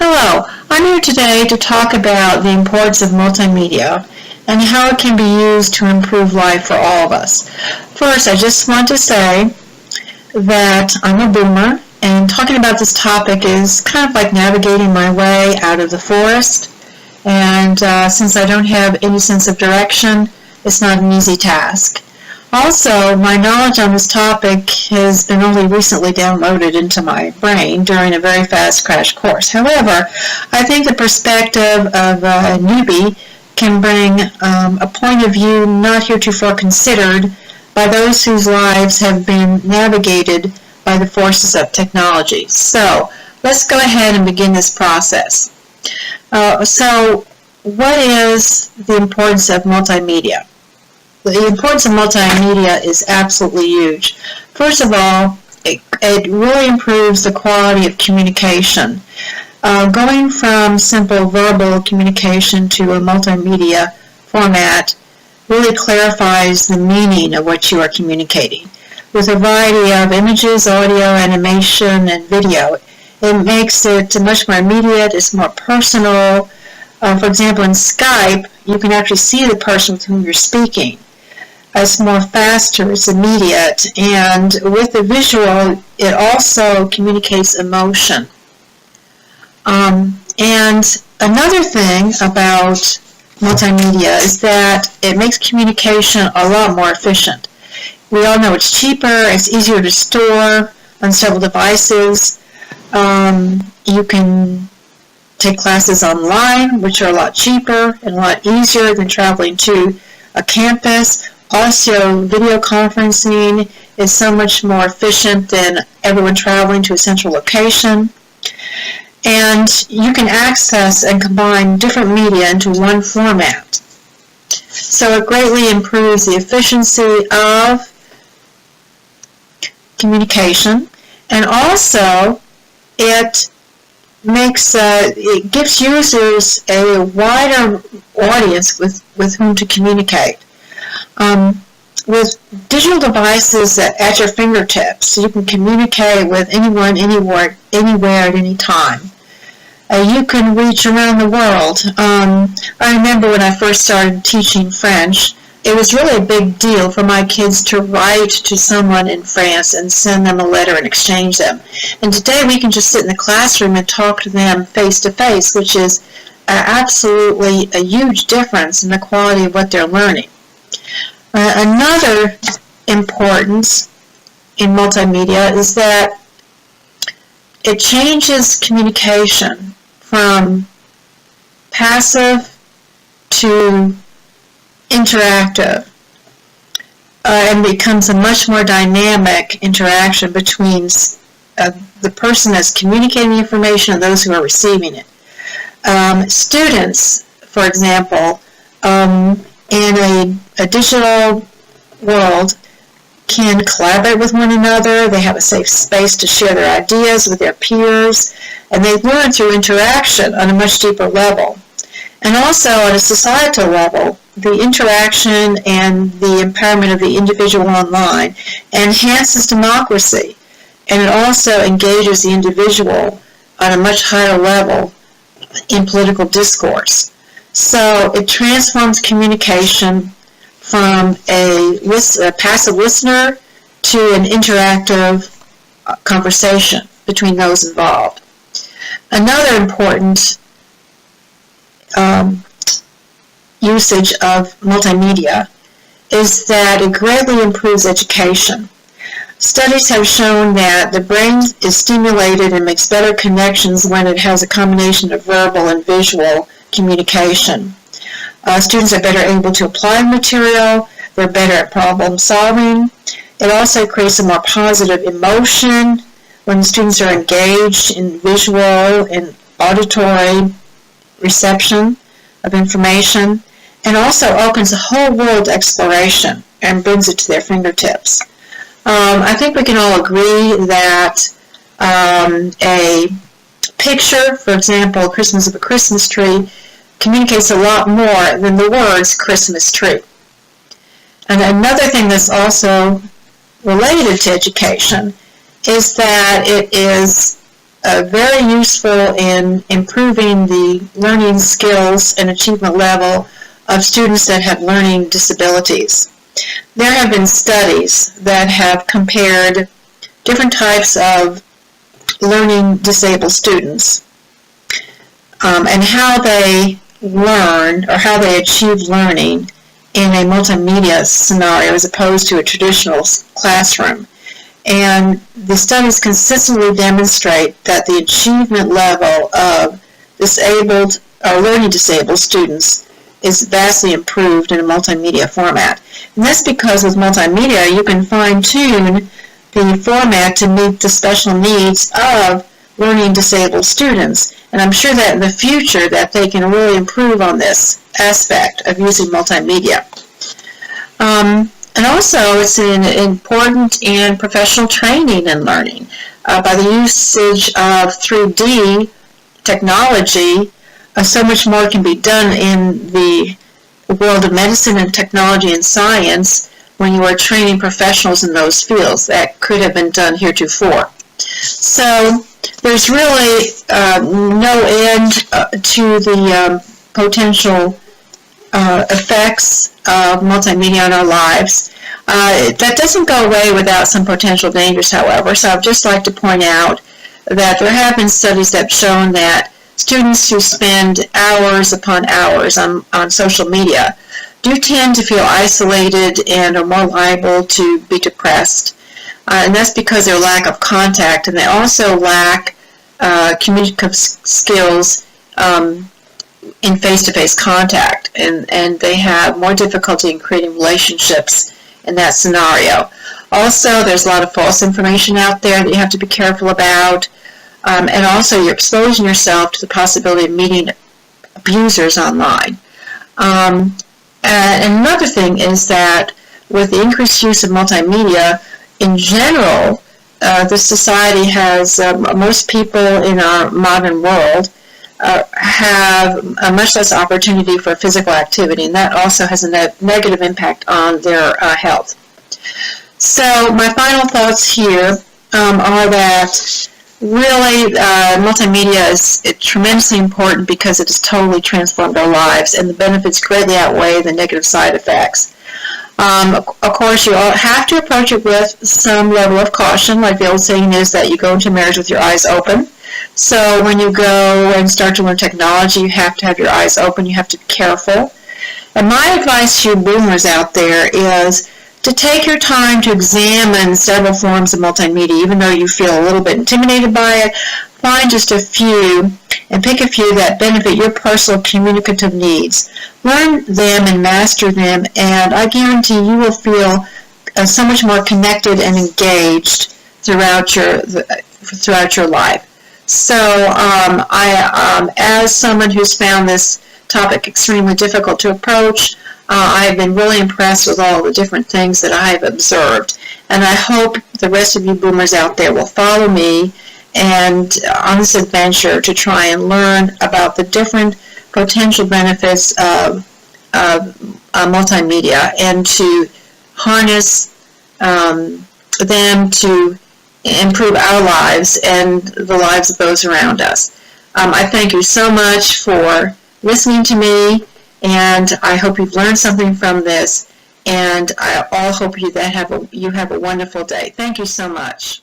Hello, I'm here today to talk about the importance of multimedia and how it can be used to improve life for all of us. First, I just want to say that I'm a boomer, and talking about this topic is kind of like navigating my way out of the forest, and since I don't have any sense of direction, it's not an easy task. Also, my knowledge on this topic has been only recently downloaded into my brain during a very fast crash course. However, I think the perspective of a newbie can bring a point of view not heretofore considered by those whose lives have been navigated by the forces of technology. So, let's go ahead and begin this process. So, what is the importance of multimedia? The importance of multimedia is absolutely huge. First of all, it really improves the quality of communication. Going from simple verbal communication to a multimedia format really clarifies the meaning of what you are communicating. With a variety of images, audio, animation, and video, it makes it much more immediate, it's more personal. For example, in Skype, you can actually see the person with whom you're speaking. It's more faster, it's immediate, and with the visual, it also communicates emotion. And another thing about multimedia is that it makes communication a lot more efficient. We all know it's cheaper, it's easier to store on several devices. You can take classes online, which are a lot cheaper and a lot easier than traveling to a campus. Also, video conferencing is so much more efficient than everyone traveling to a central location. And you can access and combine different media into one format. So it greatly improves the efficiency of communication, and also it gives users a wider audience with whom to communicate. With digital devices at your fingertips, you can communicate with anyone, anywhere at any time. You can reach around the world. I remember when I first started teaching French, it was really a big deal for my kids to write to someone in France and send them a letter and exchange them. And today we can just sit in the classroom and talk to them face to face, which is absolutely a huge difference in the quality of what they're learning. Another importance in multimedia is that it changes communication from passive to interactive, and becomes a much more dynamic interaction between the person that's communicating the information and those who are receiving it. Students, for example, in a digital world, can collaborate with one another. They have a safe space to share their ideas with their peers, and they learn through interaction on a much deeper level. And also at a societal level, the interaction and the empowerment of the individual online enhances democracy, and it also engages the individual on a much higher level in political discourse. So it transforms communication from a passive listener to an interactive conversation between those involved. Another important usage of multimedia is that it greatly improves education. Studies have shown that the brain is stimulated and makes better connections when it has a combination of verbal and visual communication. Students are better able to apply material, they're better at problem solving. It also creates a more positive emotion when students are engaged in visual and auditory reception of information, and also opens a whole world exploration and brings it to their fingertips. I think we can all agree that a picture, for example, Christmas of a Christmas tree, communicates a lot more than the words Christmas tree. And another thing that's also related to education is that it is very useful in improving the learning skills and achievement level of students that have learning disabilities. There have been studies that have compared different types of learning disabled students and how they learn or how they achieve learning in a multimedia scenario as opposed to a traditional classroom. And the studies consistently demonstrate that the achievement level of disabled or learning disabled students is vastly improved in a multimedia format. And that's because with multimedia you can fine-tune the format to meet the special needs of learning disabled students. And I'm sure that in the future that they can really improve on this aspect of using multimedia. And also it's important in professional training and learning. By the usage of 3D technology, so much more can be done in the world of medicine and technology and science when you are training professionals in those fields that could have been done heretofore. So there's really no end to the potential effects of multimedia on our lives. That doesn't go away without some potential dangers, however, so I'd just like to point out that there have been studies that have shown that students who spend hours upon hours on social media do tend to feel isolated and are more liable to be depressed. And that's because of their lack of contact, and they also lack communicative skills in face-to-face contact, and they have more difficulty in creating relationships in that scenario. Also, there's a lot of false information out there that you have to be careful about, and also you're exposing yourself to the possibility of meeting abusers online. And another thing is that with the increased use of multimedia, in general, the society has, most people in our modern world have a much less opportunity for physical activity, and that also has a negative impact on their health. So my final thoughts here are that really multimedia is tremendously important because it has totally transformed our lives, and the benefits greatly outweigh the negative side effects. Of course, you all have to approach it with some level of caution. Like the old saying is that you go into marriage with your eyes open. So when you go and start to learn technology, you have to have your eyes open. You have to be careful. And my advice to you boomers out there is to take your time to examine several forms of multimedia, even though you feel a little bit intimidated by it. Find just a few and pick a few that benefit your personal communicative needs. Learn them and master them, and I guarantee you will feel so much more connected and engaged throughout your life. So as someone who's found this topic extremely difficult to approach, I've been really impressed with all the different things that I've observed, and I hope the rest of you boomers out there will follow me and on this adventure to try and learn about the different potential benefits of multimedia and to harness them to improve our lives and the lives of those around us. I thank you so much for listening to me, and I hope you've learned something from this, and I all hope you have a wonderful day. Thank you so much.